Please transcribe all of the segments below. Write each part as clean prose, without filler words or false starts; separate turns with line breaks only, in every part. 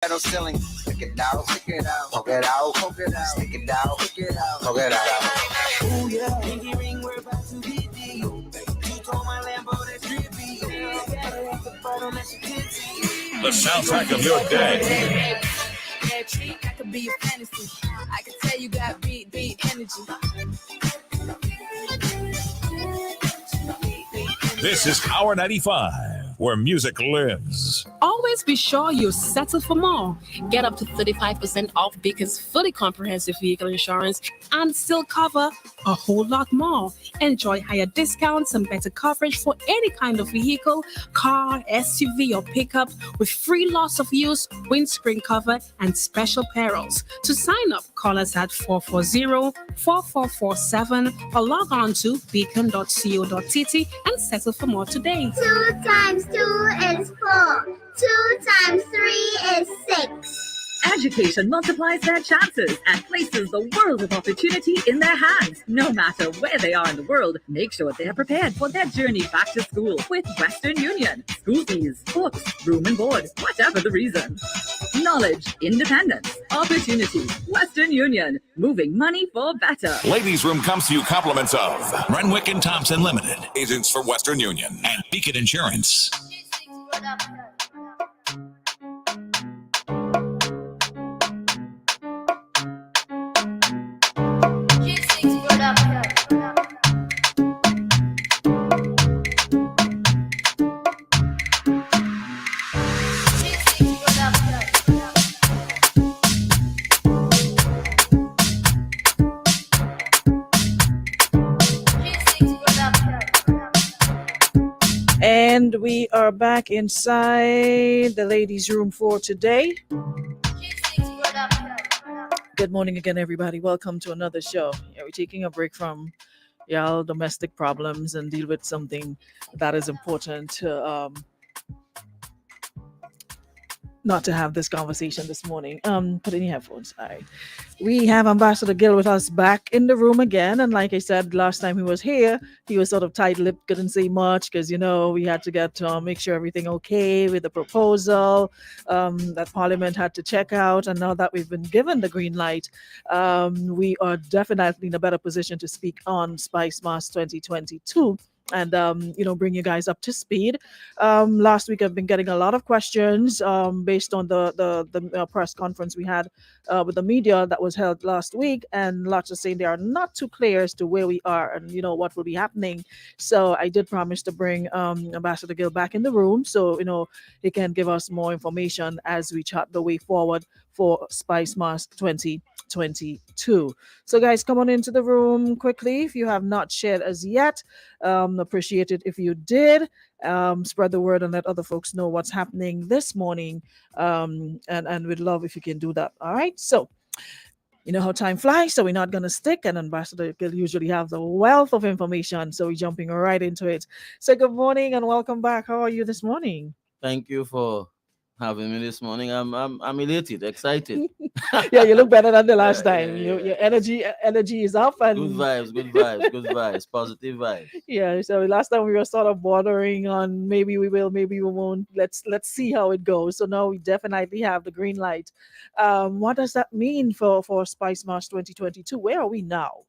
Metal ceiling, stick it out, poke it out, stick it out, poke it out. Ooh yeah, pinky ring, we're about to get deal. You told my Lambo that's drippy.
The soundtrack of your day.
Yeah, treat, that could be a fantasy. I can tell you got beat energy.
This is Power 95, where music lives.
Always be sure you settle for more. Get up to 35% off Beacon's fully comprehensive vehicle insurance and still cover a whole lot more. Enjoy higher discounts and better coverage for any kind of vehicle, car, SUV, or pickup with free loss of use, windscreen cover, and special perils. To sign up, call us at 440-4447 or log on to beacon.co.tt and settle for more today.
2 times 2 is 4. 2 times 3 is 6.
Education multiplies their chances and places the world of opportunity in their hands. No matter where they are in the world, make sure they are prepared for their journey back to school with Western Union. School fees, books, room and board, whatever the reason. Knowledge, independence, opportunity. Western Union, moving money for better.
Ladies' Room comes to you compliments of Renwick and Thompson Limited, agents for Western Union, and Beacon Insurance.
And we are back inside the ladies' room for today. Good morning again, everybody. Welcome to another show. Yeah, we're taking a break from y'all domestic problems and deal with something that is important to not to have this conversation this morning. Put in your headphones. All right. We have Ambassador Gill with us back in the room again. And like I said, last time he was here, he was sort of tight-lipped, couldn't say much because, we had to get make sure everything okay with the proposal that Parliament had to check out. And now that we've been given the green light, we are definitely in a better position to speak on Spice Mass 2022. And bring you guys up to speed. Last week I've been getting a lot of questions based on the press conference we had with the media that was held last week, and lots of saying they are not too clear as to where we are and what will be happening. So I did promise to bring Ambassador Gill back in the room so he can give us more information as we chart the way forward for Spice Mass 2022. So guys, come on into the room quickly if you have not shared as yet. Appreciate it if you did. Spread the word and let other folks know what's happening this morning. And we'd love if you can do that. All right. So you know how time flies, so we're not going to stick. And Ambassador Gill usually have the wealth of information, so we're jumping right into it. So good morning and welcome back. How are you this morning?
Thank you for having me this morning. I'm elated, excited.
Yeah, you look better than the last time. Your energy is up and
good vibes, positive vibes.
Yeah, so last time we were sort of bordering on maybe we will, maybe we won't. Let's see how it goes. So now we definitely have the green light. What does that mean for Spice Mass 2022? Where are we now?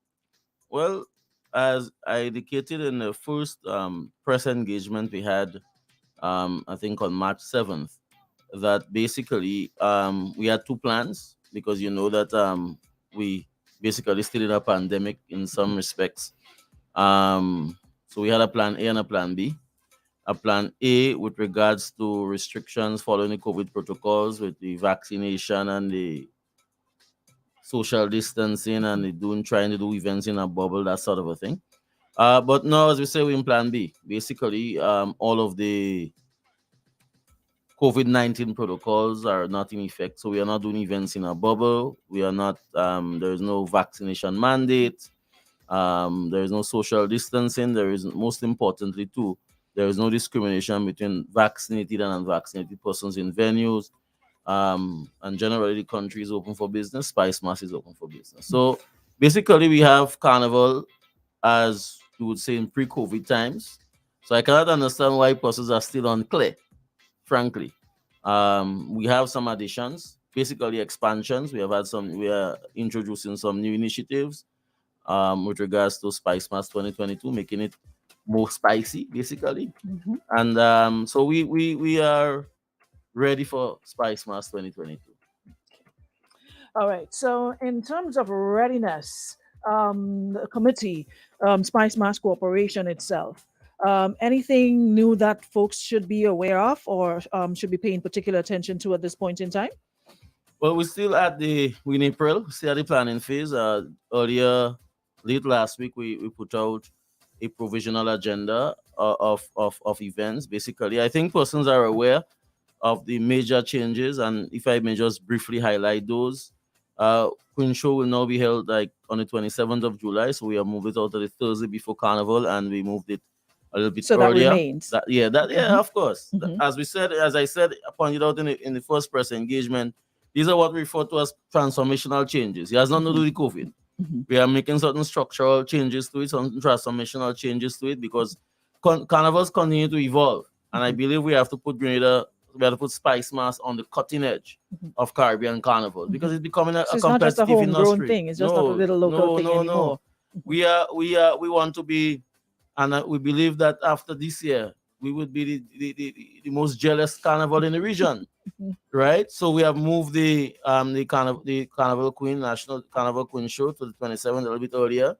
Well, as I indicated in the first press engagement we had, I think on March 7th, that basically we had two plans, because that we basically still in a pandemic in some respects. So we had a plan A and a plan B. A plan A with regards to restrictions following the COVID protocols with the vaccination and the social distancing and trying to do events in a bubble, that sort of a thing. But now, as we say, we're in plan B. Basically, all of the COVID-19 protocols are not in effect. So we are not doing events in a bubble. We are not, there is no vaccination mandate. There is no social distancing. There is, most importantly too, there is no discrimination between vaccinated and unvaccinated persons in venues. And generally the country is open for business. Spice Mass is open for business. So basically we have Carnival, as you would say, in pre-COVID times. So I cannot understand why persons are still unclear, frankly. We have some additions, basically expansions. We are introducing some new initiatives with regards to Spice Mass 2022, making it more spicy, basically. And so we are ready for Spice Mass 2022.
All right. So, in terms of readiness, the committee, Spice Mass Corporation itself, anything new that folks should be aware of or should be paying particular attention to at this point in time?
Well, we're still in April, still at the planning phase. Late last week, we put out a provisional agenda of events. Basically, I think persons are aware of the major changes, and if I may just briefly highlight those, Queen Show will now be held like on the 27th of July, so we have moved it out to the Thursday before Carnival, and we moved it a little bit
So
earlier.
that remains.
Of course. As I said, pointed out in the first press engagement, these are what we refer to as transformational changes. It has nothing to do with COVID. We are making certain structural changes to it, some transformational changes to it, because carnivals continue to evolve, and I believe we have to put Spice Mass on the cutting edge of Caribbean carnival, because it's becoming a
So it's not just a
competitive
homegrown
industry.
thing. It's just not a little local thing anymore.
We want to be, and we believe that after this year, we would be the most jealous carnival in the region, right? So we have moved the Carnival Queen National Carnival Queen Show to the 27th, a little bit earlier.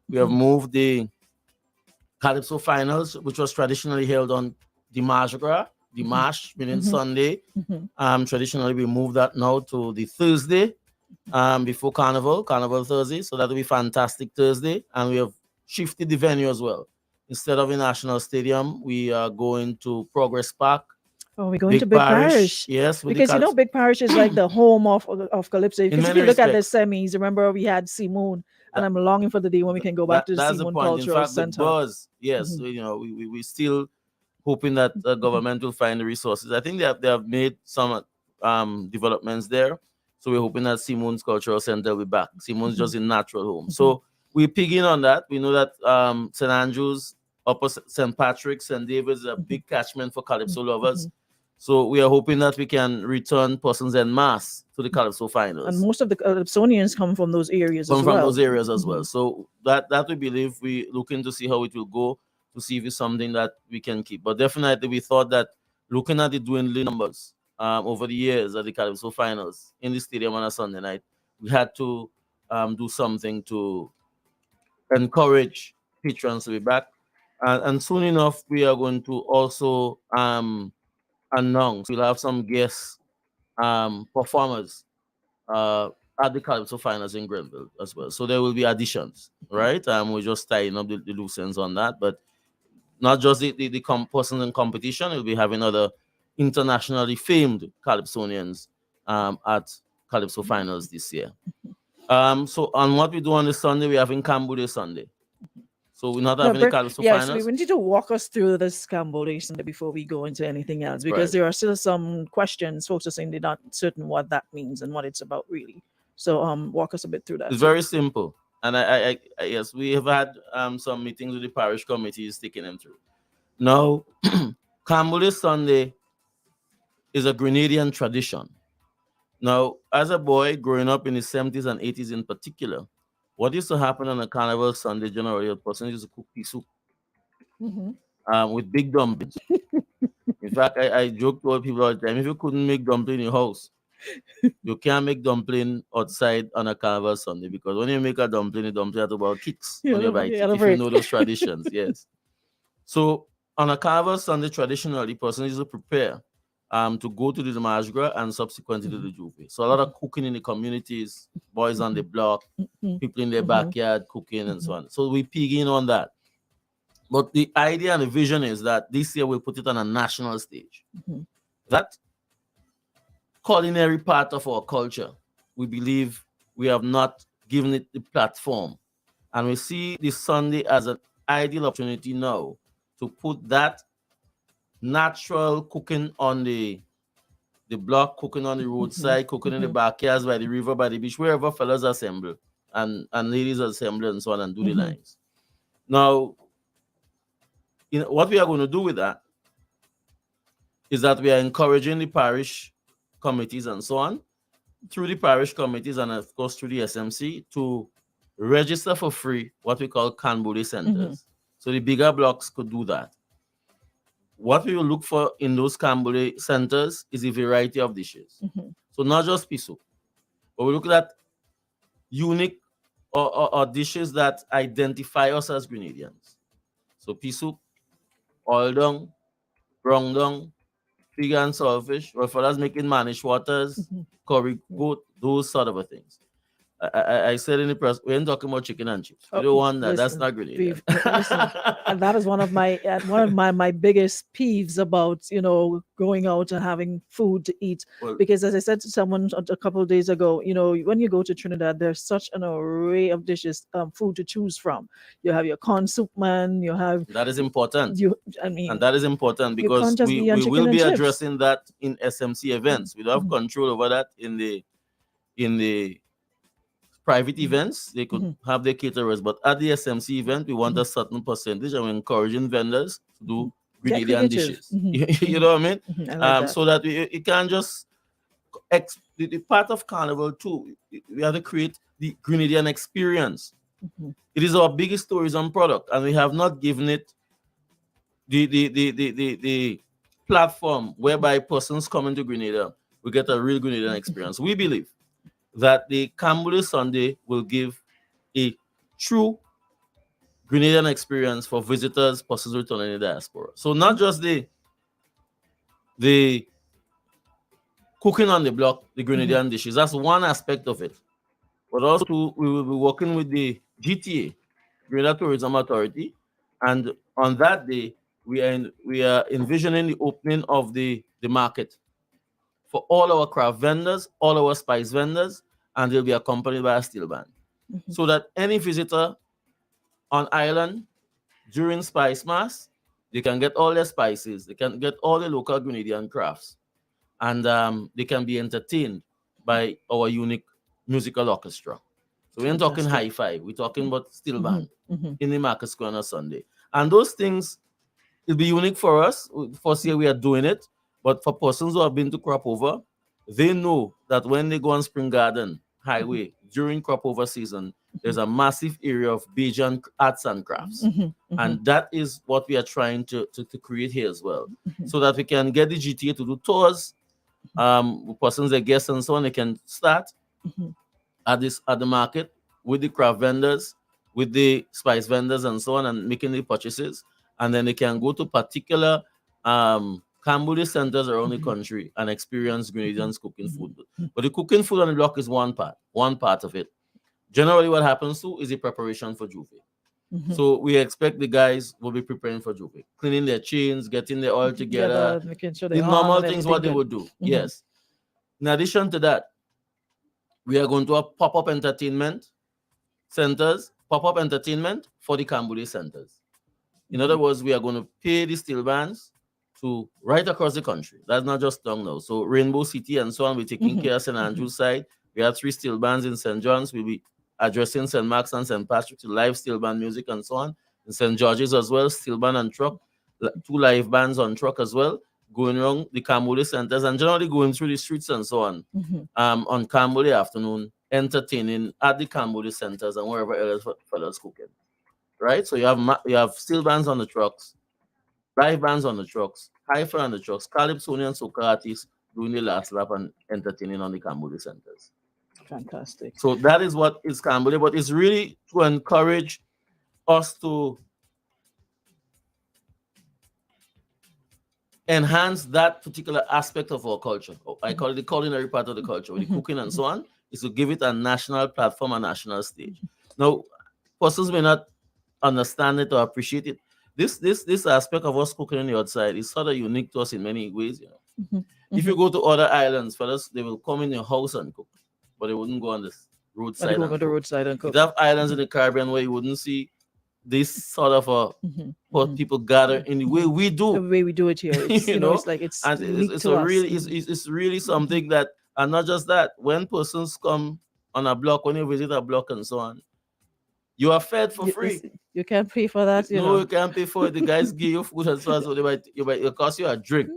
We have moved the Calypso finals, which was traditionally held on Dimanche meaning Sunday. Traditionally we moved that now to the Thursday before Carnival Thursday. So that will be fantastic Thursday, and we have shifted the venue as well. Instead of the National Stadium, we are going to Progress Park.
Oh, we're going to Big Parish.
Yes,
because Big Parish is like the home of Calypso. Because if you look at the
respects.
semis, remember we had Simone, and I'm longing for the day when we can go back to the
That's
Simone
the point.
Cultural
In fact,
Center.
the buzz, yes, we still hoping that the government will find the resources. I think they have made some developments there, so we're hoping that Simone's Cultural Center will be back. Simone's just a natural home, so we're pigging on that. We know that St. Andrews, Upper St. Patrick's, St. David's is a big catchment for Calypso lovers. So we are hoping that we can return persons en masse to the Calypso finals.
And most of the Calypsonians come from those areas as well.
So that we believe, we looking to see how it will go, to see if it's something that we can keep. But definitely we thought that looking at the dwindling numbers over the years at the Calypso finals in the stadium on a Sunday night, we had to do something to encourage patrons to be back. And soon enough, we are going to also announce, we'll have some guest performers at the Calypso finals in Grenville as well. So there will be additions, right? We're just tying up the loose ends on that, but not just the persons in competition. We'll be having other internationally famed Calypsonians at Calypso finals this year. So on what we do on the Sunday, we're having Cambodia Sunday. So we're not having the Calypso finals.
Yes, we need to walk us through this Cambodia Sunday before we go into anything else, because there are still some questions. Folks are saying they're not certain what that means and what it's about, really. So walk us a bit through that.
It's very simple. And I yes, we have had some meetings with the parish committees taking them through. Now, Cambodia Sunday is a Grenadian tradition. Now, as a boy growing up in the 70s and 80s in particular, what used to happen on a Carnival Sunday generally, a person used to cook pea soup with big dumplings. In fact, I joke to all people all the time, if you couldn't make dumpling in your house, you can't make dumpling outside on a Carnival Sunday, because when you make a dumpling, the dumpling has about kicks on your bite. If you know those traditions, yes. So on a Carnival Sunday, traditionally, person used to prepare to go to the Mardi Gras and subsequently to the Juve. So a lot of cooking in the communities, boys on the block, people in their backyard cooking and so on. So we pig in on that. But the idea and the vision is that this year we'll put it on a national stage. That culinary part of our culture, we believe we have not given it the platform. And we see this Sunday as an ideal opportunity now to put that natural cooking on the block, cooking on the roadside, cooking in the backyards, by the river, by the beach, wherever fellas assemble and ladies assemble and so on, and do the lines. Now, what we are going to do with that is that we are encouraging the parish committees and so on, through the parish committees and of course through the SMC, to register for free what we call Canbuli centers. So the bigger blocks could do that. What we will look for in those Canbuli centers is a variety of dishes. So not just pea soup, but we look at unique or dishes that identify us as Grenadians. So pea soup, oil dung, brown dung, fig and saltfish, or for us making manish waters, curry goat, those sort of things. I said in the press, we ain't talking about chicken and chips. We don't want that. That's not Grenadian.
And that is one of my biggest peeves about going out and having food to eat. Because as I said to someone a couple of days ago, when you go to Trinidad, there's such an array of dishes, food to choose from. You have your corn soup man. You have
that is important.
And
that is important because we will be addressing that in SMC events. We don't have control over that in the private events. They could have their caterers, but at the SMC event, we want a certain percentage, and we're encouraging vendors to do Grenadian dishes. You know what I mean?
I
so that it can't just the part of Carnival too. We have to create the Grenadian experience. It is our biggest tourism product, and we have not given it the platform whereby persons coming to Grenada will get a real Grenadian experience. We believe that the Carnival Sunday will give a true Grenadian experience for visitors, persons returning in the diaspora. So not just the cooking on the block, the Grenadian dishes. That's one aspect of it. But also we will be working with the GTA, Grenada Tourism Authority, and on that day we are envisioning the opening of the market for all our craft vendors, all our spice vendors, and they'll be accompanied by a steel band. So that any visitor on island during Spice Mass, they can get all their spices, they can get all the local Grenadian crafts, and they can be entertained by our unique musical orchestra. So we ain't talking hi-fi, we're talking about steel band in the Market Square on a Sunday. And those things will be unique for us. First year we are doing it, but for persons who have been to crop over, they know that when they go on Spring Garden Highway during crop over season, there's a massive area of Pageant arts and crafts. And that is what we are trying to create here as well. So that we can get the GTA to do tours, persons, their guests and so on, they can start at the market with the craft vendors, with the spice vendors and so on, and making the purchases. And then they can go to particular Cambodia centers around the country and experience Grenadians cooking food. But the cooking food on the block is one part of it. Generally, what happens too is the preparation for Juve. So we expect the guys will be preparing for Juve, cleaning their chains, getting the oil together,
making sure
the normal things what they would do. Yes. In addition to that, we are going to have pop-up entertainment centers, pop-up entertainment for the Cambodia centers. In other words, we are going to pay the steel bands to right across the country. That's not just down now. So Rainbow City and so on, we're taking care of St. Andrew's side. We have 3 steel bands in St. John's. We'll be addressing St. Mark's and St. Patrick's to live steel band music and so on. In St. George's as well, steel band and truck, 2 live bands on truck as well, going around the Cambodia centers and generally going through the streets and so on. On Cambodia afternoon, entertaining at the Cambodia centers and wherever else fellas cooking. Right? So you have steel bands on the trucks, live bands on the trucks, hi-fi on the trucks, Calypso and soca artists doing the last lap and entertaining on the Cambodia centers.
Fantastic.
So that is what is Cambodia, but it's really to encourage us to enhance that particular aspect of our culture. I call it the culinary part of the culture, with the cooking and so on, is to give it a national platform, a national stage. Now, persons may not understand it or appreciate it. This aspect of us cooking on the outside is sort of unique to us in many ways. If you go to other islands, fellas, they will come in your house and cook, but they wouldn't go on the roadside.
And cook.
You have islands in the Caribbean where you wouldn't see this sort of what people gather in the way we do.
The way we do it here, it's, it's like it's
really something that, and not just that. When persons come on a block, when you visit a block and so on, you are fed for free.
You can't pay for that.
You can't pay for it. The guys give you food and so on, so it cost you a drink.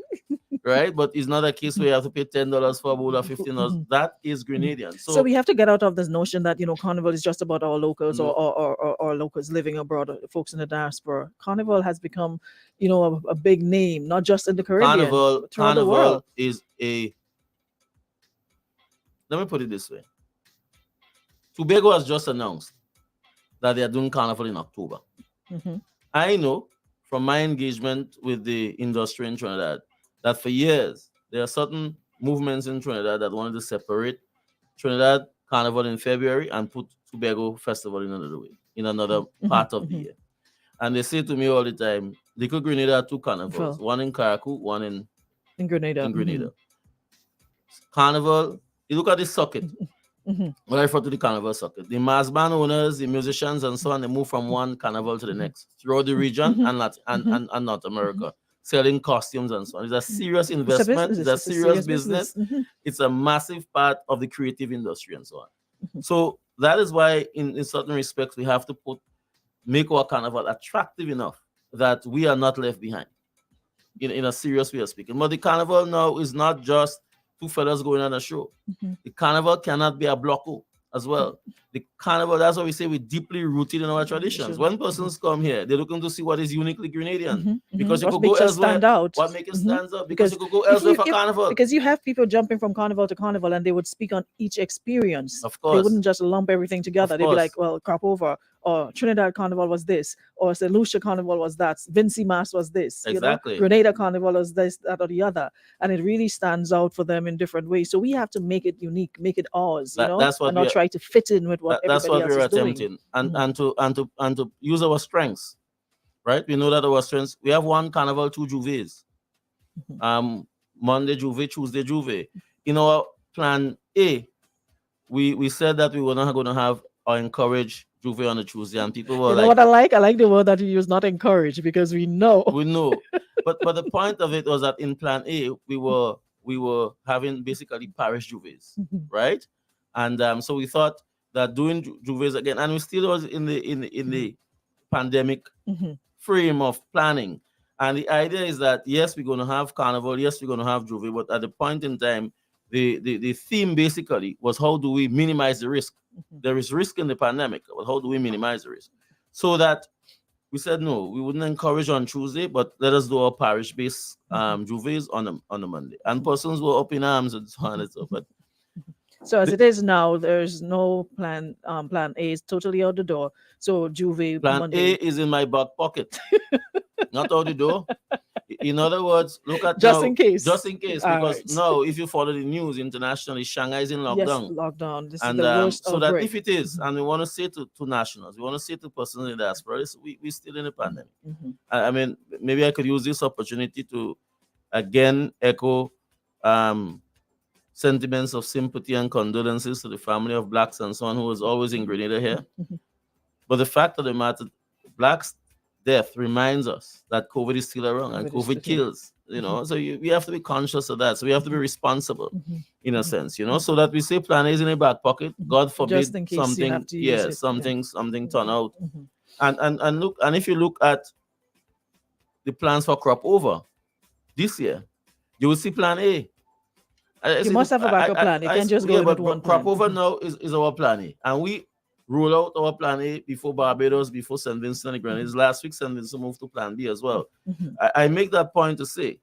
right? But it's not a case where you have to pay $10 for a bowl or $15. That is Grenadian.
So we have to get out of this notion that Carnival is just about our locals or locals living abroad, or folks in the diaspora. Carnival has become, a big name, not just in the Caribbean, but throughout the world.
Is let me put it this way. Tobago has just announced that they are doing Carnival in October. I know from my engagement with the industry in Trinidad that for years there are certain movements in Trinidad that wanted to separate Trinidad Carnival in February and put Tobago Festival in another part of the year. And they say to me all the time, Little Grenada have two carnivals, one in Caracou, one in Grenada. Carnival, you look at the circuit. When I refer to the carnival circuit, the mass band owners, the musicians, and so on, they move from one carnival to the next throughout the region and North America, selling costumes and so on. It's a serious investment. It's a serious business. It's a massive part of the creative industry and so on. So that is why, in certain respects, we have to make our carnival attractive enough that we are not left behind. In a serious way of speaking. But the carnival now is not just two fellas going on a show. The carnival cannot be a blocko as well. The carnival, that's why we say we're deeply rooted in our traditions. When persons come here, they're looking to see what is uniquely Grenadian. Because you could go elsewhere. What makes it stand out? Because you could go elsewhere for carnival.
Because you have people jumping from carnival to carnival and they would speak on each experience.
Of course.
They wouldn't just lump everything together. They'd be like, well, crop over, or Trinidad Carnival was this, or St. Lucia Carnival was that, Vincy Mass was this,
exactly.
Grenada Carnival was this, that, or the other, and it really stands out for them in different ways. So we have to make it unique, make it ours,
that's what
and not try to fit in with what
that's what
everybody
we're
else is
attempting,
doing.
and to use our strengths, right? We know that our strengths. We have one carnival, two Juves, Monday Juve, Tuesday Juve. In our plan A, we said that we were not going to have or encourage Juve on a Tuesday, and people were
what I like the word that you use, not encourage, because we know.
But the point of it was that in plan A, we were having basically parish Juves, right? And so we thought that doing Juves again, and we still was in the pandemic frame of planning. And the idea is that yes, we're going to have carnival, yes, we're going to have Juve, but at the point in time, the theme basically was how do we minimize the risk? There is risk in the pandemic, but how do we minimize the risk? So that we said no, we wouldn't encourage on Tuesday, but let us do our parish-based Juves on the Monday. And persons were up in arms and so on and so forth.
So as it is now, there's no plan. Plan A is totally out the door. So Juve
Plan
Monday.
A is in my back pocket, not out the door. In other words, look at
just
now,
in case.
Just in case, because now, if you follow the news internationally, Shanghai is in lockdown.
Yes, lockdown. This
and
is the worst
so
outbreak.
that if it is, and we want to say to nationals, we want to say to persons in the diaspora, we're still in a pandemic. I mean, maybe I could use this opportunity to again echo sentiments of sympathy and condolences to the family of Blacks and so on, who was always in Grenada here. But the fact of the matter, Blacks' death reminds us that COVID is still around, and COVID kills, so we have to be conscious of that. So we have to be responsible in a sense, so that we say plan A is in a back pocket, God forbid something turn out. And look, and if you look at the plans for crop over this year, you will see plan A.
You must have a backup plan. You can't just go with one plan.
Crop over now is our plan A. And we roll out our plan A before Barbados, before St. Vincent and the Grenadines. Last week, St. Vincent moved to plan B as well. I make that point to say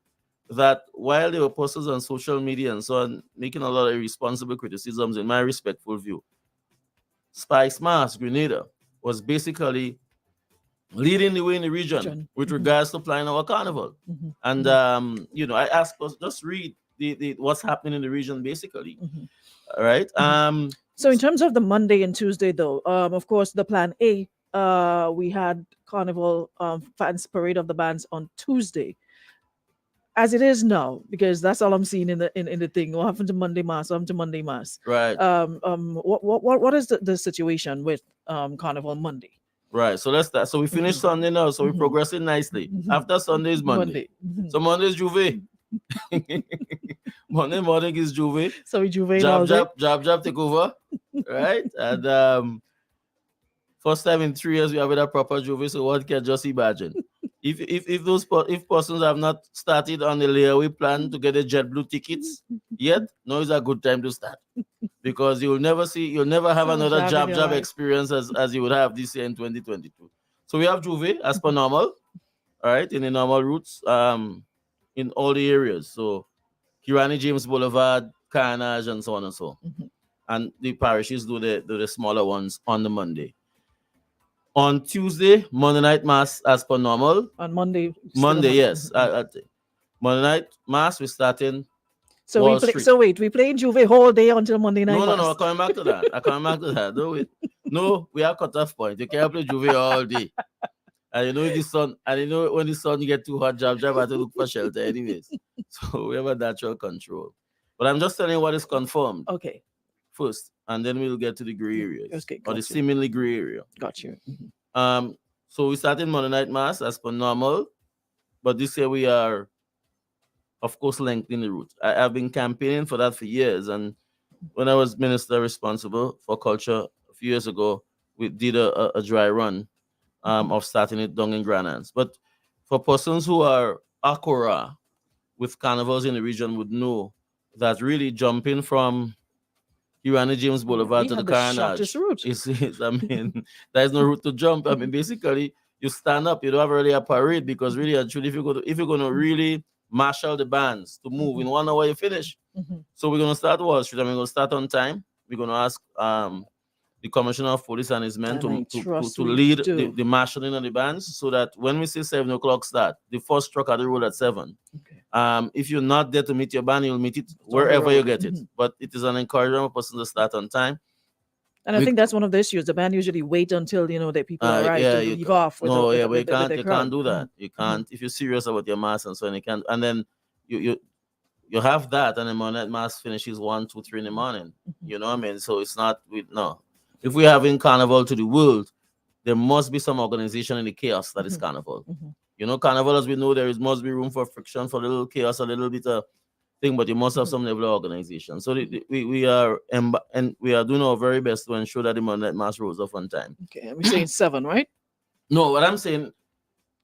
that while there were posters on social media and so on, making a lot of irresponsible criticisms, in my respectful view, Spice Mass, Grenada, was basically leading the way in the region with regards to planning our carnival. And, I asked us, just read what's happening in the region, basically. All right.
So in terms of the Monday and Tuesday, though, of course, the plan A, we had Carnival Fans Parade of the Bands on Tuesday. As it is now, because that's all I'm seeing in the thing. What happened to Monday Mass? What happened to Monday Mass?
Right.
What is the situation with Carnival Monday?
Right. So let's start. So we finished Sunday now. So we're progressing nicely. After Sunday is Monday. So Monday is Juve. Monday morning is Juve.
So we Juve
Jab take over. Right. And first time in 3 years we have a proper Juve, so one can just imagine. If persons have not started on the layaway plan to get the JetBlue tickets yet, now is a good time to start, because you'll never have another jab experience as you would have this year in 2022. So we have Juve as per normal, all right, in the normal routes, in all the areas. So Kirani James Boulevard, Carnage, and so on and so. And the parishes do the smaller ones on the Monday. On Tuesday, Monday night mass as per normal.
On Monday.
Yes. Monday night mass, we're starting.
So we playing Juve whole day until Monday night.
No, I'm coming back to that. No, we have cut-off point. You can't play Juve all day. And you know when the sun get too hot, jab have to look for shelter anyways. So we have a natural control. But I'm just telling you what is confirmed.
Okay.
First, and then we'll get to the gray areas.
Okay,
or the seemingly gray area.
Got you.
So we started Monday night mass as per normal, but this year we are, of course, lengthening the route. I've been campaigning for that for years, and when I was minister responsible for culture a few years ago, we did a dry run of starting it down in Granans. But for persons who are akora with carnivals in the region would know that really jumping from Irani James Boulevard to the Carnage there's no route to jump. I mean, basically, you stand up, you don't have really a parade, because really, actually, if you're going to really marshal the bands to move in 1 hour, you finish. So we're going to start Wall Street, and we're going to start on time. We're going to ask the Commissioner of Police and his men to lead the marshalling of the bands, so that when we say 7 o'clock start, the first truck at the road at 7. Okay. If you're not there to meet your band, you'll meet it wherever you get it. But it is an encouragement for person to start on time.
And I think that's one of the issues. The band usually wait until the people arrive to leave off.
But you can't do that. You can't. If you're serious about your mass and so on, you can't. And then you have that, and then when that mass finishes 1, 2, 3 in the morning. You know what I mean? So it's not If we're having carnival to the world, there must be some organization in the chaos that is carnival. Carnival, as we know, must be room for friction, for a little chaos, a little bit of thing, but you must have some level of organization. So we are doing our very best to ensure that the Monday mass rolls off on time.
Okay, and we're saying 7, right?
No, what I'm saying,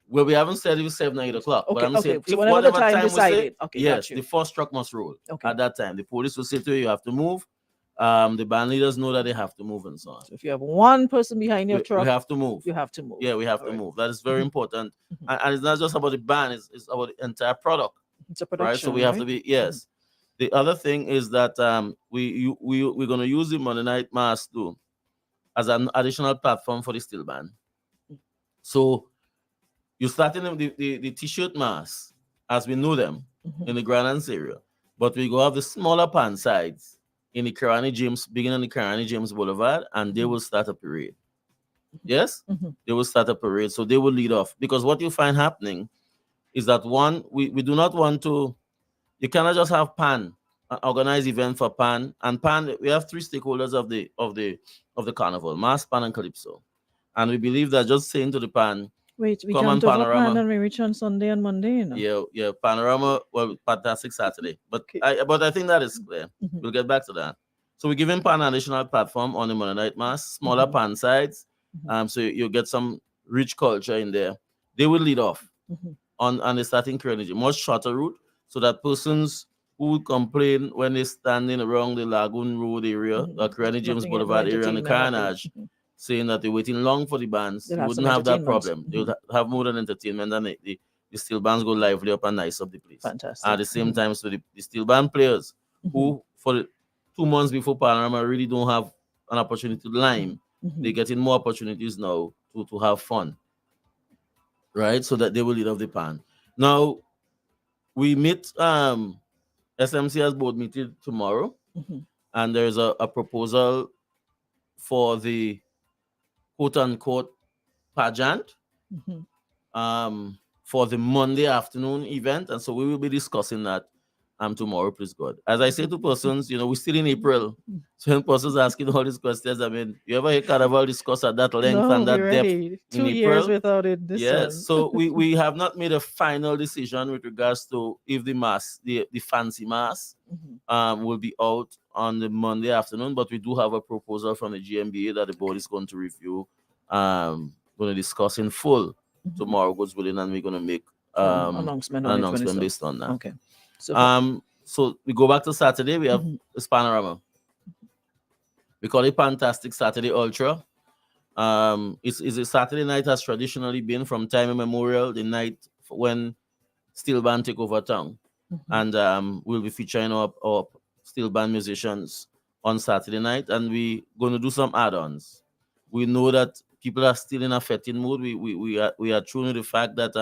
well, we haven't said it was 7 or 8 o'clock.
Okay,
but I'm saying,
so whenever the time decided,
yes, the first truck must roll at that time. The police will say to you, you have to move. The band leaders know that they have to move and so on.
So if you have one person behind your truck,
we have to move.
You have to move.
Yeah, we have to move. That is very important. And it's not just about the band, it's about the entire product.
It's a production,
right? So we have to be, yes. The other thing is that we're going to use the Monday night mass too as an additional platform for the steel band. So you're starting the t-shirt mass as we know them in the Granans area, but we go have the smaller pan sides in the Kirani James, beginning on the Kirani James Boulevard, and they will start a parade. Yes? They will start a parade, so they will lead off. Because what you find happening is that we do not want to, you cannot just have PAN, an organized event for PAN. And PAN, we have 3 stakeholders of the carnival, Mass, PAN, and Calypso. And we believe that just saying to the PAN,
wait, we can't over PAN and we reach on Sunday and Monday,
Yeah, Panorama, well, fantastic Saturday. But I think that is clear. We'll get back to that. So we're giving PAN an additional platform on the Monday night mass, smaller PAN sides. So you get some rich culture in there. They will lead off on the starting Kirani, much shorter route, so that persons who would complain when they're standing around the Lagoon Road area, the Kirani James Boulevard area, and the Carnage, saying that they're waiting long for the bands, they wouldn't have that problem. They would have more than entertainment, and the steel bands go lively up and nice up the place.
Fantastic.
At the same time, so the steel band players who, for the 2 months before Panorama, really don't have an opportunity to lime, they're getting more opportunities now to have fun. Right? So that they will lead off the pan. Now, we meet, SMC has board meeting tomorrow, and there's a proposal for the quote-unquote pageant for the Monday afternoon event. And so we will be discussing that tomorrow, please God. As I say to persons, we're still in April. So when persons asking all these questions, I mean, you ever hear Carnival discuss at that length and that depth
2 years without it.
Yes. So we have not made a final decision with regards to if the mass, the fancy mass, will be out on the Monday afternoon, but we do have a proposal from the GMBA that the board is going to review, going to discuss in full tomorrow, God's willing, and we're gonna make
announcement
an
on the
announcement
27th.
based on that.
Okay. So
So we go back to Saturday. We have this Panorama. We call it Fantastic Saturday Ultra. It's a Saturday night has traditionally been from time immemorial, the night when steel band take over town. And we'll be featuring our steel band musicians on Saturday night, and we're going to do some add-ons. We know that people are still in a fetting mood. We are true to the fact that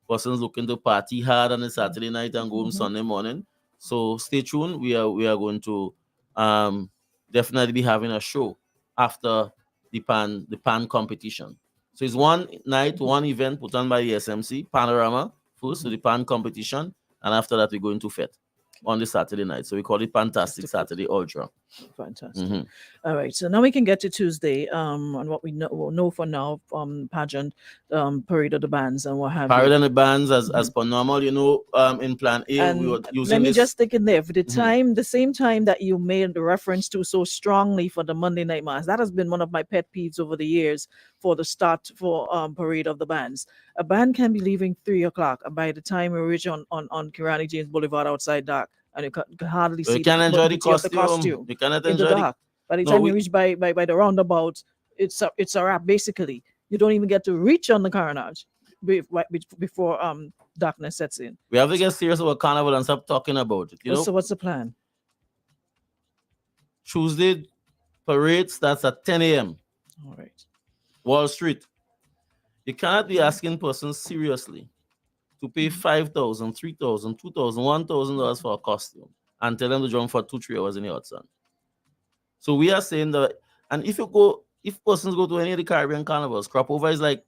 persons looking to party hard on a Saturday night and go home Sunday morning. So stay tuned. We are going to definitely be having a show after the pan competition. So it's one night, one event put on by the SMC, Panorama, first to the pan competition, and after that we go into FET on the Saturday night. So we call it Fantastic Saturday Ultra.
Fantastic. All right, so now we can get to Tuesday on what we know for now, pageant, parade of the bands and what have you.
Parade and the bands as per normal, in plan A,
And
we were using
let me
this.
just stick in there for the same time that you made the reference to so strongly for the Monday night mass. That has been one of my pet peeves over the years for the start for parade of the bands. A band can be leaving 3 o'clock, and by the time we reach on Kirani James Boulevard outside dark, and you can hardly see
You can enjoy the
beauty of
costume. You cannot
in the
enjoy
dark. By the time you reach by the roundabout, it's a wrap basically. You don't even get to reach on the carnage before darkness sets in.
We have to get serious about Carnival and stop talking about it.
So what's the plan?
Tuesday parade starts at 10 a.m.
All right.
Wall Street. You cannot be asking persons seriously to pay $5,000, $3,000, $2,000, $1,000 for a costume and tell them to jump for 2-3 hours in the hot sun. So we are saying that, and if persons go to any of the Caribbean carnivals, crop over is like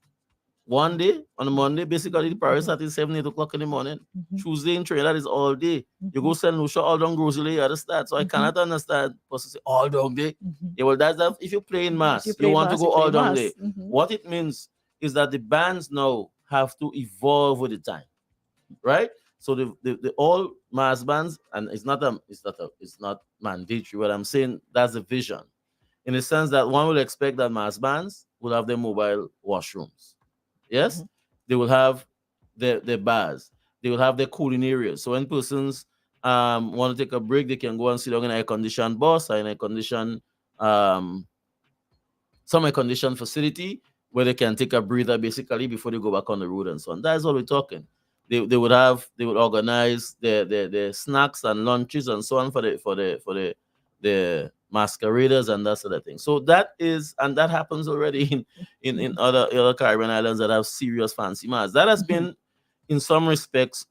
one day on a Monday, basically the parade starts at 7, 8 o'clock in the morning. Tuesday in Trinidad is all day. You go sell Lucia all down grocery at the start. So I cannot understand persons say all down day. Yeah, well, that's that. If you play in mass, you want to go all down day. What it means is that the bands now have to evolve with the time, right? So the all mass bands, and it's not mandatory. What I'm saying, that's the vision, in the sense that one will expect that mass bands will have their mobile washrooms. Yes, they will have their bars. They will have their cooling areas. So when persons want to take a break, they can go and sit down in an air-conditioned bus or in a conditioned some air-conditioned facility where they can take a breather basically before they go back on the road and so on. That's what we're talking. They would organize their snacks and lunches and so on for the masqueraders and that sort of thing. So that happens already in other Caribbean islands that have serious fancy mass. That has been, in some respects,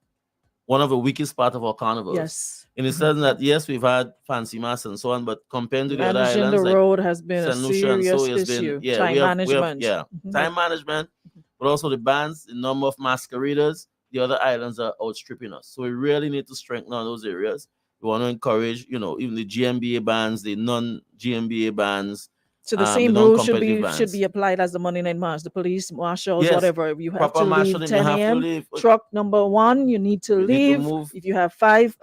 one of the weakest part of our carnivals.
Yes.
In the sense that yes, we've had fancy mass and so on, but compared to the other
Managing
islands,
the road has been a
Saint Lucia and
serious
so has
issue.
been,
Time management.
Time management, but also the bands, the number of masqueraders. The other islands are outstripping us. So we really need to strengthen on those areas. We want to encourage, even the GMBA bands, the non-GMBA bands.
So the same rules should be applied as the Monday night mass. The police, marshals, whatever. You have to leave 10 a.m. Truck number 1, you need to leave. If you have 5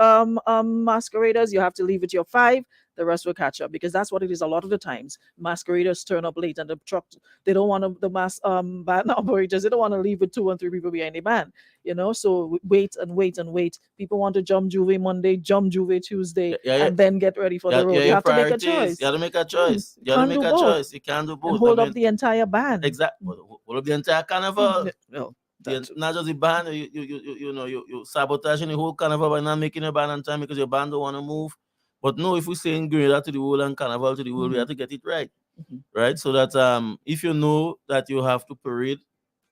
masqueraders, you have to leave with your 5. The rest will catch up, because that's what it is a lot of the times. Masqueraders turn up late, and the truck, they don't want the band operators, they don't want to leave with 2 and 3 people behind the band, so wait and wait and wait. People want to jump Juve Monday, jump Juve Tuesday, and then get ready for the road. You have to make a choice.
You have to make a choice. You have to make a choice. You can't do both.
And hold up the entire band.
Exactly. Hold up the entire carnival.
No.
Not just the band, you sabotaging the whole carnival by not making a band on time because your band don't want to move. But no, if we say in Grenada to the world and Carnival to the world, we have to get it right. Right? So that if you know that you have to parade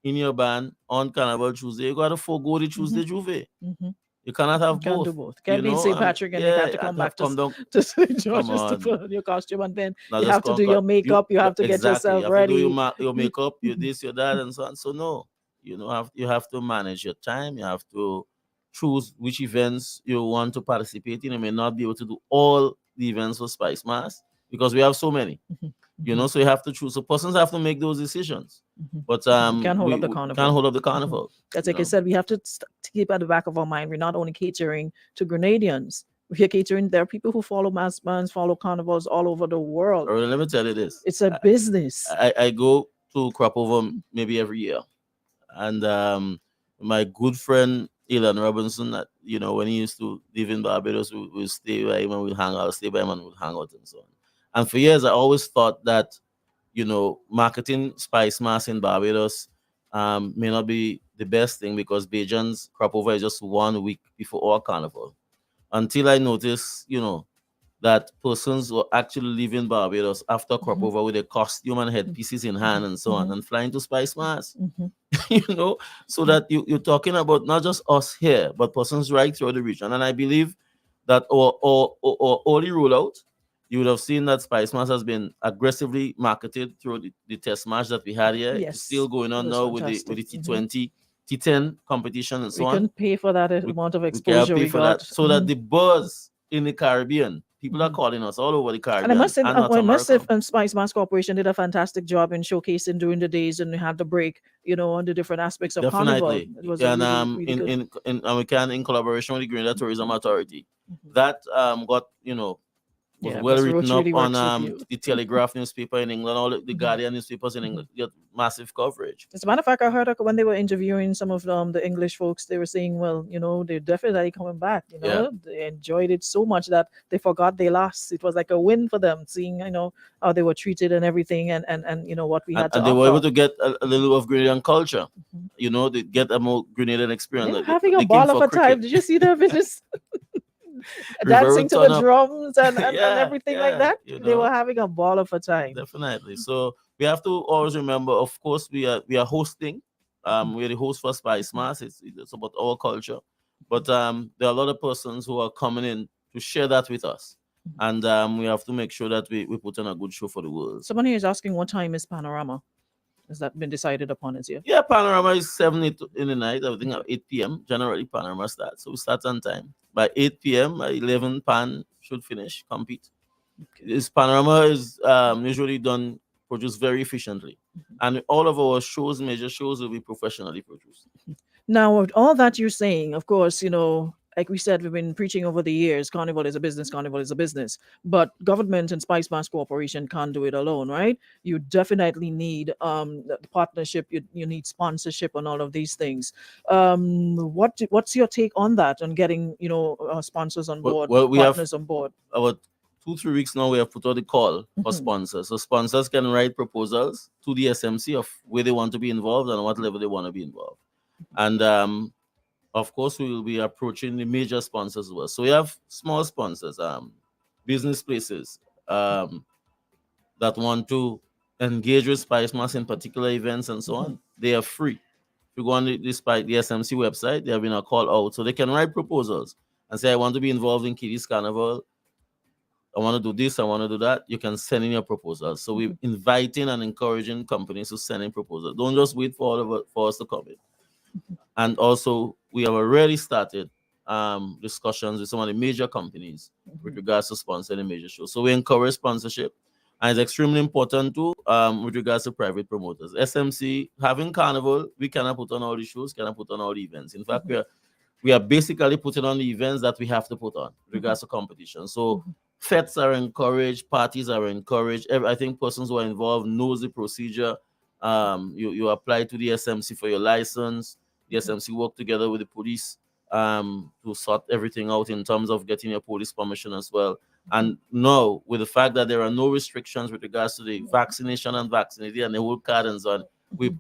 in your band on Carnival Tuesday, you got to forego the Tuesday Juve. You cannot have both.
Can't do both. Can't be in St. Patrick and you have to come back to St. George's to put on your costume, and then you have to do your makeup, you have to get yourself ready.
You have to do your makeup, you this, your that, and so on. So no, you have to manage your time. You have to choose which events you want to participate in. You may not be able to do all the events for Spice Mass because we have so many, so you have to choose. So persons have to make those decisions. But
you can't hold up the carnival.
Can't hold up the carnival.
That's like I said, we have to keep at the back of our mind. We're not only catering to Grenadians. We're catering, there are people who follow mass bands, follow carnivals all over the world.
Or let me tell you this.
It's a business.
I go to Crop Over maybe every year. And my good friend Elon Robinson, that when he used to live in Barbados, we stay by him and we'll hang out, stay by him and we'll hang out and so on. And for years I always thought that marketing spice mass in Barbados may not be the best thing, because Pageant's crop over is just 1 week before our carnival. Until I noticed, that persons were actually leaving Barbados after crop over with their costume and headpieces in hand and so on, and flying to Spice Mass. So that you're talking about not just us here, but persons right through the region. And I believe that our early rollout, you would have seen that Spice Mass has been aggressively marketed through the test match that we had here.
Yes,
it's still going on now with the T20, T10 competition and so on.
We couldn't pay for that amount of
We
exposure
can't pay
we
for
got.
that. So that the buzz in the Caribbean, people are calling us all over the Caribbean.
And I must say,
North America.
Spice Mass Corporation did a fantastic job in showcasing during the days, and we had the break, on the different aspects of Carnival.
Definitely.
It was
And
really good.
in collaboration with the Grenada Tourism Authority, that got was well
because
written
Roach
up
really
on
works with you.
the Telegraph newspaper in England, all the Guardian newspapers in England get massive coverage.
As a matter of fact, I heard when they were interviewing some of the English folks, they were saying, well, they're definitely coming back. They enjoyed it so much that they forgot they lost. It was like a win for them, seeing how they were treated and everything, and what we had to
and they
offer.
were able to get a little of Grenadian culture. They get a more Grenadian experience.
They were having a ball of a time. Did you see the videos? Dancing to the drums and everything like that. They were having a ball of a time.
Definitely. So we have to always remember, of course, we are hosting. We're the host for Spice Mass. It's about our culture. But there are a lot of persons who are coming in to share that with us. And we have to make sure that we put on a good show for the world.
Someone here is asking, what time is Panorama? Has that been decided upon as yet?
Yeah, Panorama is 7 in the night. I think at 8 p.m. Generally, Panorama starts. So we start on time. By 8 p.m., by 11, Pan should finish, compete. This Panorama is usually produced very efficiently. And all of our shows, major shows, will be professionally produced.
Now, with all that you're saying, of course, like we said, we've been preaching over the years, Carnival is a business, Carnival is a business. But government and Spice Mass Corporation can't do it alone, right? You definitely need the partnership, you need sponsorship and all of these things. What's your take on that, on getting, sponsors on board, partners on board?
About 2-3 weeks now, we have put out the call for sponsors. So sponsors can write proposals to the SMC of where they want to be involved and what level they want to be involved. And of course, we will be approaching the major sponsors as well. So we have small sponsors, business places that want to engage with Spice Mass in particular events and so on. They are free. If you go on the SMC website, they have been a call out. So they can write proposals and say, I want to be involved in Kiddies Carnival. I want to do this, I want to do that. You can send in your proposals. So we're inviting and encouraging companies to send in proposals. Don't just wait for us to come in. And also, we have already started discussions with some of the major companies with regards to sponsoring major shows. So we encourage sponsorship, and it's extremely important too with regards to private promoters. SMC, having Carnival, we cannot put on all the shows, cannot put on all the events. In fact, we are basically putting on the events that we have to put on with regards to competition. So fetes are encouraged, parties are encouraged. I think persons who are involved knows the procedure. You apply to the SMC for your license. The SMC work together with the police to sort everything out in terms of getting your police permission as well. And now, with the fact that there are no restrictions with regards to the vaccination and vaccinated and the whole card and so on, we're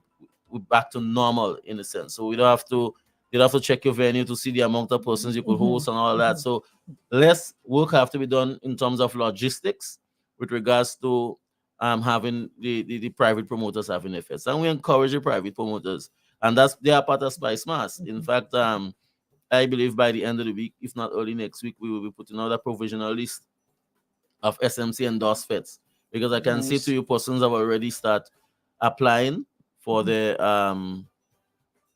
back to normal in a sense. So you don't have to check your venue to see the amount of persons you could host and all that. So less work have to be done in terms of logistics with regards to having the private promoters having effects. And we encourage the private promoters. And they are part of Spice Mass. In fact, I believe by the end of the week, if not early next week, we will be putting out a provisional list of SMC endorsed fetes. Because I can say to you, persons have already started applying for the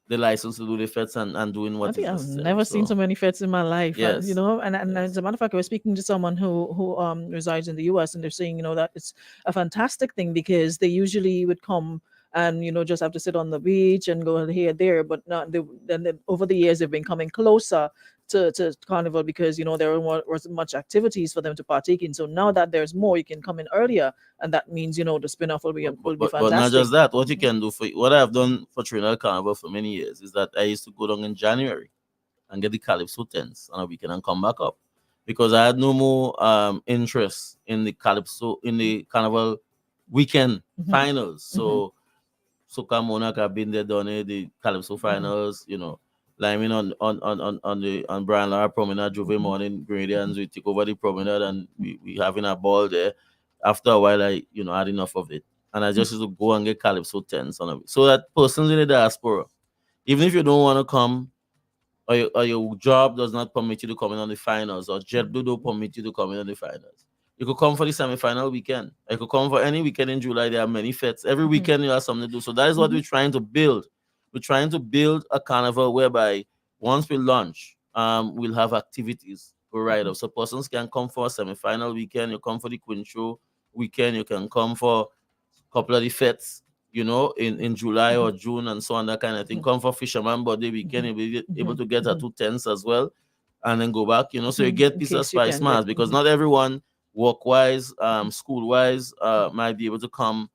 license to do the fetes and doing what
I've never seen so many fetes in my life.
Yes.
And as a matter of fact, I was speaking to someone who resides in the US, and they're saying, that it's a fantastic thing, because they usually would come and just have to sit on the beach and go here there, but not then over the years they've been coming closer to Carnival because there wasn't much activities for them to partake in. So now that there's more, you can come in earlier, and that means the spin-off will be fantastic.
But not just that. What you can do what I've done for Trinidad Carnival for many years is that I used to go down in January and get the Calypso tents on a weekend and come back up, because I had no more interest in the Calypso in the Carnival weekend finals. So Soca Monarch, I've been there, done it, the Calypso finals, Liming on Brian Lara Promenade, Juve morning, Grenadians, we take over the promenade and we having a ball there. After a while, I had enough of it. And I just used to go and get Calypso tents on it. So that persons in the diaspora, even if you don't want to come, or your job does not permit you to come in on the finals, or JetBlue don't permit you to come in on the finals, you could come for the semi-final weekend. You could come for any weekend in July. There are many fetes. Every weekend you have something to do. So that is what we're trying to build. We're trying to build a carnival whereby once we launch, we'll have activities for ride-off. So persons can come for a semi-final weekend. You come for the Queen Show weekend. You can come for a couple of the fetes, in July or June and so on, that kind of thing. Come for Fisherman Birthday weekend. You'll be able to get 2 tents as well and then go back, so you get piece of Spice Mass, because not everyone work-wise, school-wise, might be able to come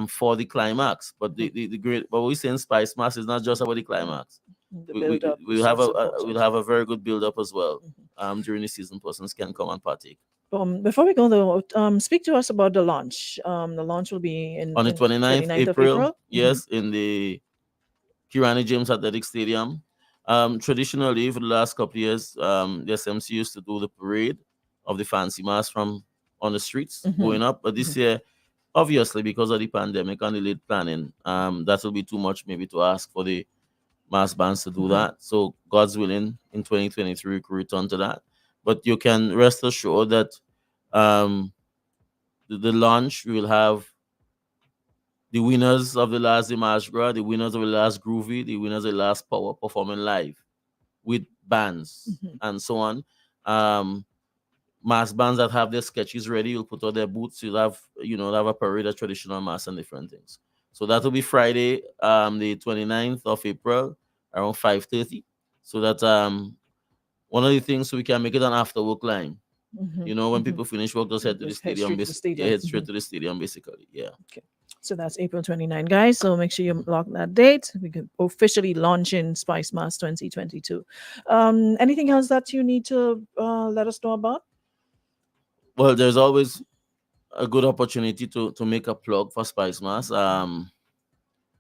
for the climax. But but we say in Spice Mass is not just about the climax. We'll have a very good build-up as well. During the season, persons can come and partake.
Before we go though, speak to us about the launch. The launch will be on
the 29th April. Yes, in the Kirani James Athletic Stadium. Traditionally, for the last couple of years, the SMC used to do the parade of the fancy mass from on the streets going up. But this year, obviously, because of the pandemic and the late planning, that will be too much maybe to ask for the mass bands to do that. So God's willing, in 2023, we could return to that. But you can rest assured that the launch, we will have the winners of the last Dimash Gras, the winners of the last Groovy, the winners of the last Power performing live with bands and so on. Mass bands that have their sketches ready, you'll put out their booths, you'll have, have a parade of traditional mass and different things. So that will be Friday, the 29th of April, around 5:30. So that one of the things, so we can make it an after work line. When people finish work, just head to the stadium. Head straight to the stadium, basically. Yeah.
Okay. So that's April 29, guys. So make sure you lock that date. We can officially launch in Spice Mass 2022. Anything else that you need to let us know about?
Well, there's always a good opportunity to make a plug for Spice Mass.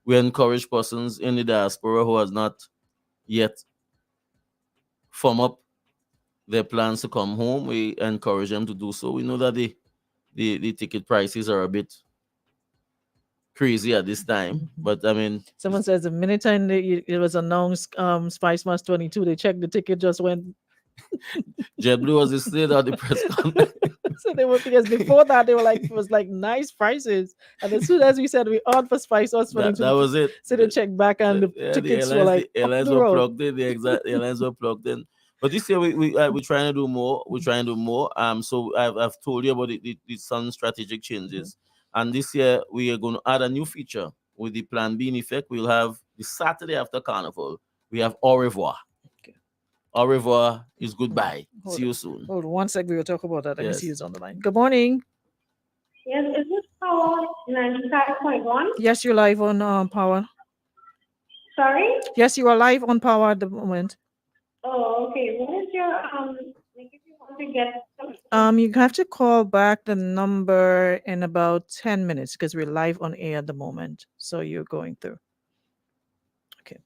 We encourage persons in the diaspora who has not yet formed up their plans to come home. We encourage them to do so. We know that the ticket prices are a bit crazy at this time, but I mean,
someone says the minute time it was announced Spice Mass 22, they checked the ticket, just went.
JetBlue was the state of the press conference.
So they were, because before that they were like, it was like nice prices, and as soon as we said we on for Spice Mass 22,
that was it.
So they checked back and the tickets were like
the airlines were plugged in. The exact airlines were plugged in. But this year we're trying to do more. We're trying to do more. So I've told you about the some strategic changes. And this year we are going to add a new feature with the Plan B in effect. We'll have the Saturday after Carnival. We have Au Revoir. Okay. Au Revoir is goodbye. See you soon.
Hold on 1 second. We will talk about that. Let me see who's on the line. Good morning.
Yes, is this Power 95.1?
Yes, you're live on Power.
Sorry?
Yes, you are live on Power at the moment.
Oh, okay. What is your like if you want to get
you have to call back the number in about 10 minutes because we're live on air at the moment. So you're going through. Okay.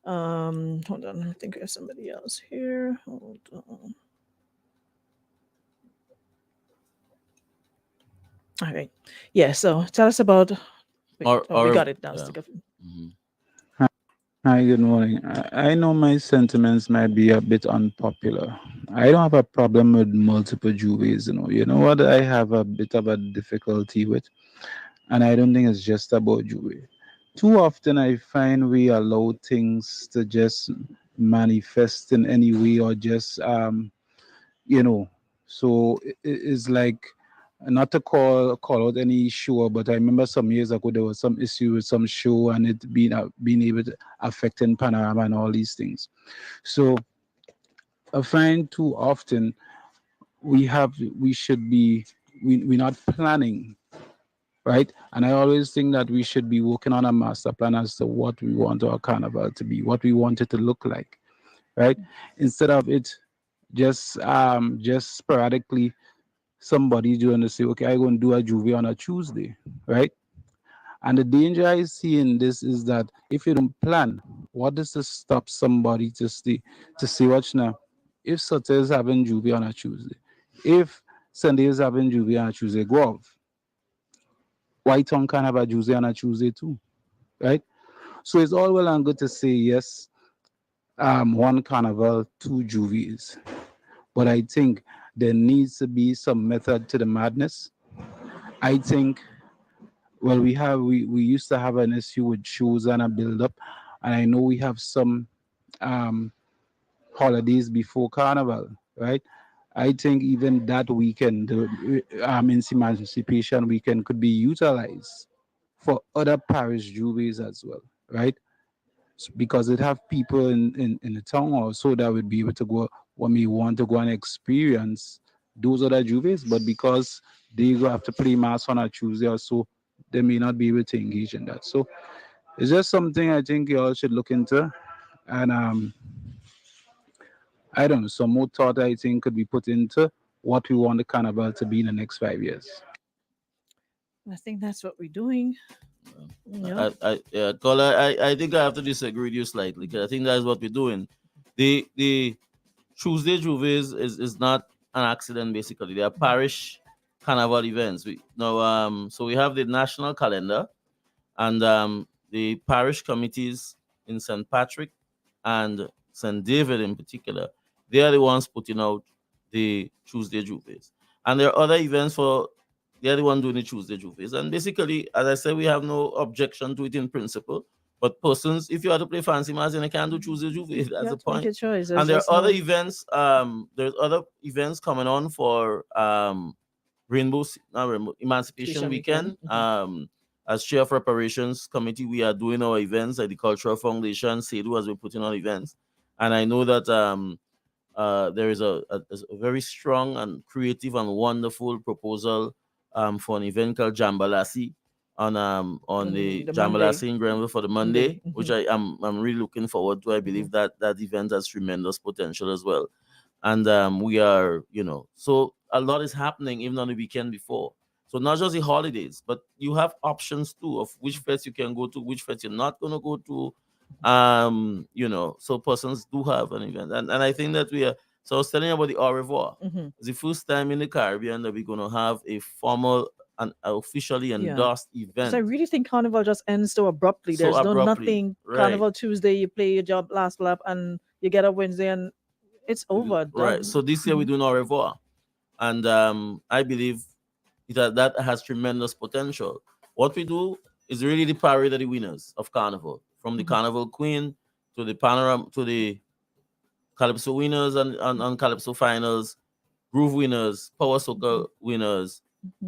Hold on. I think I have somebody else here. Hold on. All right. Yeah, so tell us about we got it now.
Hi, good morning. I know my sentiments might be a bit unpopular. I don't have a problem with multiple juves, You know what I have a bit of a difficulty with? And I don't think it's just about juve. Too often I find we allow things to just manifest in any way or just, so it's like, not to call out any show, but I remember some years ago there was some issue with some show and it being able to affecting Panorama and all these things. So I find too often we should be we're not planning, right? And I always think that we should be working on a master plan as to what we want our carnival to be, what we want it to look like, right? Instead of it just sporadically somebody doing to say, okay, I'm going to do a juvie on a Tuesday, right? And the danger I see in this is that if you don't plan, what does this stop somebody to say, watch now, if Saturday is having juvie on a Tuesday, if Sunday is having juvie on a Tuesday, go off. White Town can have a Tuesday on a Tuesday too, right? So it's all well and good to say yes, one carnival, two juvies. But I think there needs to be some method to the madness. I think well we used to have an issue with shows and a build up, and I know we have some um holidays before carnival, right? I think even that weekend, the emancipation weekend, could be utilized for other parish juries as well, right? Because it have people in the town also that would be able to go when we want to go and experience those other juries, but because they go have to play mass on a Tuesday or so, they may not be able to engage in that. So it's just something I think you all should look into. And I don't know, some more thought I think could be put into what we want the carnival to be in the next 5 years.
I think that's what we're doing. Yeah.
Yeah, Caller, I think I have to disagree with you slightly because I think that is what we're doing. The Tuesday Juves is not an accident. Basically, they are parish carnival events. So we have the national calendar and the parish committees in St. Patrick and St. David in particular. They are the ones putting out the Tuesday Juves, and there are other events for. They are the one doing the Tuesday Juves. And basically, as I said, we have no objection to it in principle. But persons, if you have to play fancy mass, then you can do Tuesday Juves. That's the point.
Make a choice.
And there are other events. There's other events coming on for Emancipation Weekend. As chair of reparations committee, we are doing our events at the Cultural Foundation. SEDU has been putting on events. And I know that there is a very strong and creative and wonderful proposal for an event called Jambalasi on the Jambalasi in Grenville for the Monday, which I'm really looking forward to. I believe that event has tremendous potential as well. And we are, so a lot is happening even on the weekend before. So not just the holidays, but you have options too of which fest you can go to, which fest you're not going to go to. So persons do have an event. And I think that so I was telling you about the Revoir. It's the first time in the Caribbean that we're going to have a formal and officially endorsed event.
So I really think Carnival just ends so abruptly. There's nothing. Right. Carnival Tuesday, you play your job last lap and you get up Wednesday and it's over.
Right. So this year we're doing Revoir. And I believe that has tremendous potential. What we do is really the parade of the winners of Carnival. From the Carnival Queen to the Panorama to the Calypso winners and Calypso finals, Groove winners, Power Soca winners,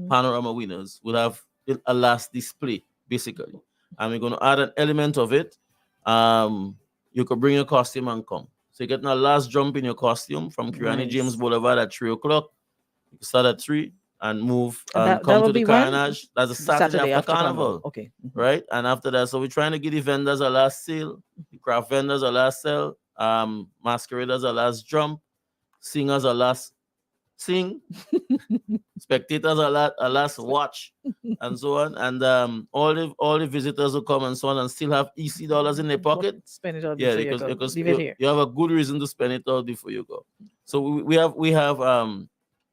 Panorama winners. We'll have a last display, basically. And we're going to add an element of it. You could bring your costume and come. So you're getting a last jump in your costume from Kirani James Boulevard at 3 o'clock. You can start at 3 and move and come to the Carnage. That's a Saturday after Carnival.
Okay.
Right? And after that, so we're trying to give the vendors a last sale, the craft vendors a last sale, masqueraders a last jump, singers a last sing, spectators a last watch, and so on. And all the visitors who come and so on and still have EC dollars in their pocket.
Spend it out
because you have a good reason to spend it out before you go. So we have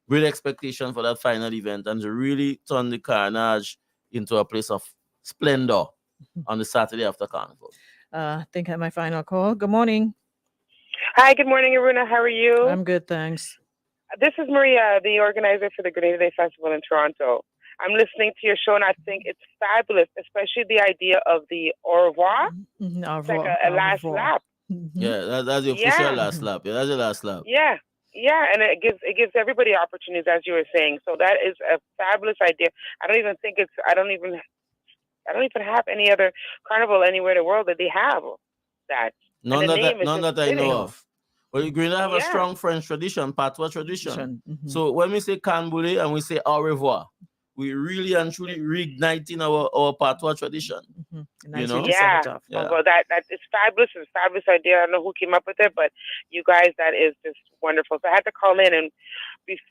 great expectation for that final event and to really turn the Carnage into a place of splendor on the Saturday after Carnival.
I think I have my final call. Good morning.
Hi, good morning, Aruna. How are you?
I'm good, thanks.
This is Maria, the organizer for the Grenada Day Festival in Toronto. I'm listening to your show and I think it's fabulous, especially the idea of the au revoir. It's like a last lap.
Yeah, that's the official last lap. Yeah, that's the last lap.
Yeah, and it gives everybody opportunities, as you were saying. So that is a fabulous idea. I don't even have any other carnival anywhere in the world that they have that.
None that I know of. Well, Grenada have a strong French tradition, patois tradition.
Mm-hmm.
So when we say Canboulay and we say au revoir, we really and truly reigniting our patois tradition.
Mm-hmm.
You know?
Yeah. Well, that is fabulous. It's a fabulous idea. I don't know who came up with it, but you guys, that is just wonderful. So I had to call in, and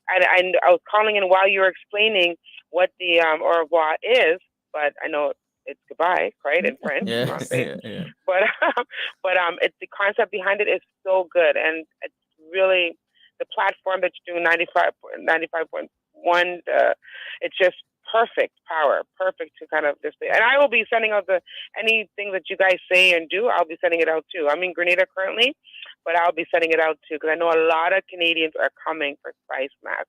I was calling in while you were explaining what the au revoir is, but I know it's goodbye, right, in French.
Yeah.
But it's the concept behind it is so good, and it's really the platform that you're doing 95.1. It's just perfect to kind of just. And I will be sending out anything that you guys say and do. I'll be sending it out too. I'm in Grenada currently, but I'll be sending it out too because I know a lot of Canadians are coming for Spice Mass.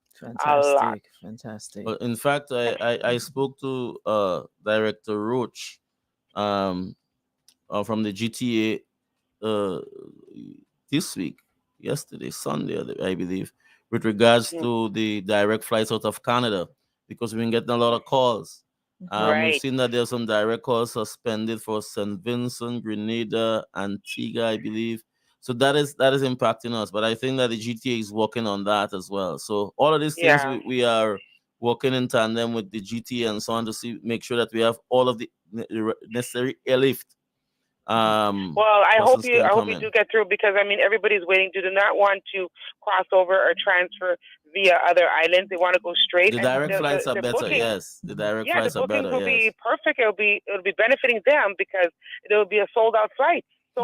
Fantastic.
Well, in fact, I spoke to Director Roach from the GTA this week, yesterday, Sunday, I believe, with regards to the direct flights out of Canada, because we've been getting a lot of calls. We've seen that there's some direct calls suspended for St. Vincent, Grenada, Antigua, I believe. So that is impacting us. But I think that the GTA is working on that as well. So all of these things we are working in tandem with the GTA and so on to make sure that we have all of the necessary airlift.
Well, I hope you do get through, because I mean everybody's waiting. Do not want to cross over or transfer via other islands. They want to go straight.
The direct flights are better.
Bookings,
yes, the direct flights are better.
The bookings will be perfect. It'll be benefiting them because it'll be a sold out flight. The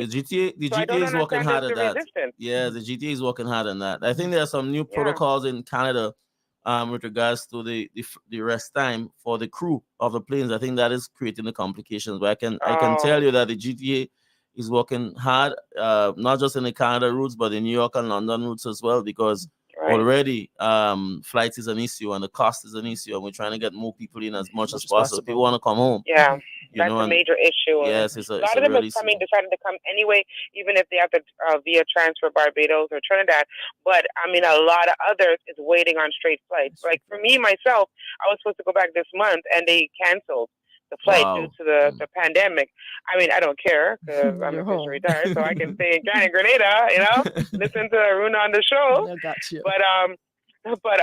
GTA is working hard at that. Yeah, the GTA is working hard on that. I think there are some new protocols in Canada with regards to the rest time for the crew of the planes. I think that is creating the complications. But I can tell you that the GTA is working hard, not just in the Canada routes, but the New York and London routes as well, because already flights is an issue and the cost is an issue, and we're trying to get more people in as much as possible. People want to come home.
Yeah. That's a major issue.
Yes,
a lot of them are deciding to come anyway, even if they have to via transfer Barbados or Trinidad. But I mean, a lot of others is waiting on straight flights. Like for me, myself, I was supposed to go back this month, and they canceled the flight due to the pandemic. I mean, I don't care because I'm officially retired, so I can stay in Grenada, listen to Aruna on the show.
I got you.
But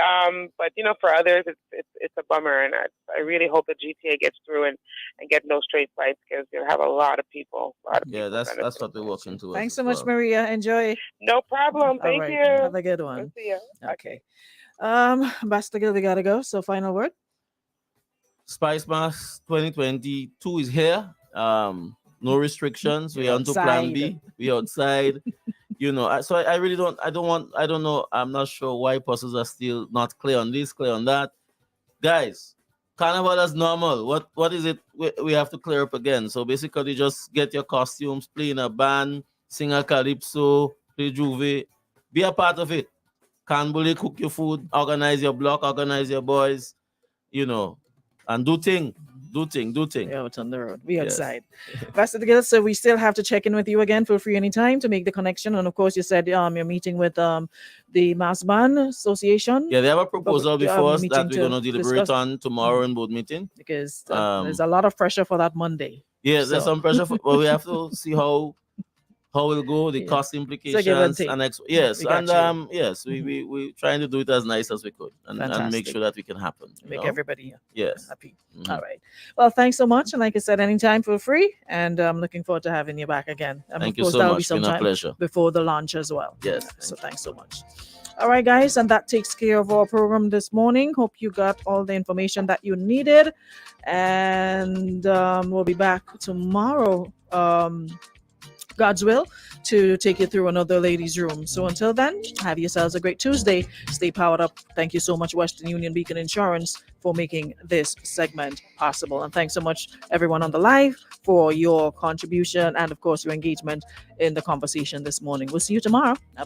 for others, it's a bummer, and I really hope the GTA gets through and get no straight flights, because you'll have a lot of people.
That's what we're working towards.
Thanks so much, Maria. Enjoy.
No problem. Thank you.
Have a good one.
I'll see you.
Okay. Ambassador Gill, we gotta go. So final word.
Spice Mass 2022 is here. No restrictions. We're on to Plan B. We're outside. So I really don't know. I'm not sure why persons are still not clear on this, clear on that. Guys, Carnival is normal. What is it we have to clear up again? So basically just get your costumes, play in a band, sing a Calypso, play Juve, be a part of it. Canboulay, cook your food, organize your block, organize your boys, and do thing.
Yeah, it's on the road. We outside. Ambassador Gill, so we still have to check in with you again. Feel free anytime to make the connection. And of course, you said you're meeting with the Mass Band Association.
Yeah, they have a proposal before us that we're going to deliberate on tomorrow in board meeting.
Because there's a lot of pressure for that Monday.
Yeah, there's some pressure. But we have to see how will go, the cost implications, we're trying to do it as nice as we could and make sure that we can happen.
Make everybody happy.
Mm-hmm.
All right. Well, thanks so much. And like I said, anytime, feel free. And I'm looking forward to having you back again.
Thank you so much. It's been a pleasure.
Before the launch as well.
Yes.
So thanks so much. All right, guys. And that takes care of our program this morning. Hope you got all the information that you needed. And we'll be back tomorrow. God's will, to take you through another ladies' room. So until then, have yourselves a great Tuesday. Stay powered up. Thank you so much, Western Union Beacon Insurance, for making this segment possible. And thanks so much, everyone on the live, for your contribution and, of course, your engagement in the conversation this morning. We'll see you tomorrow.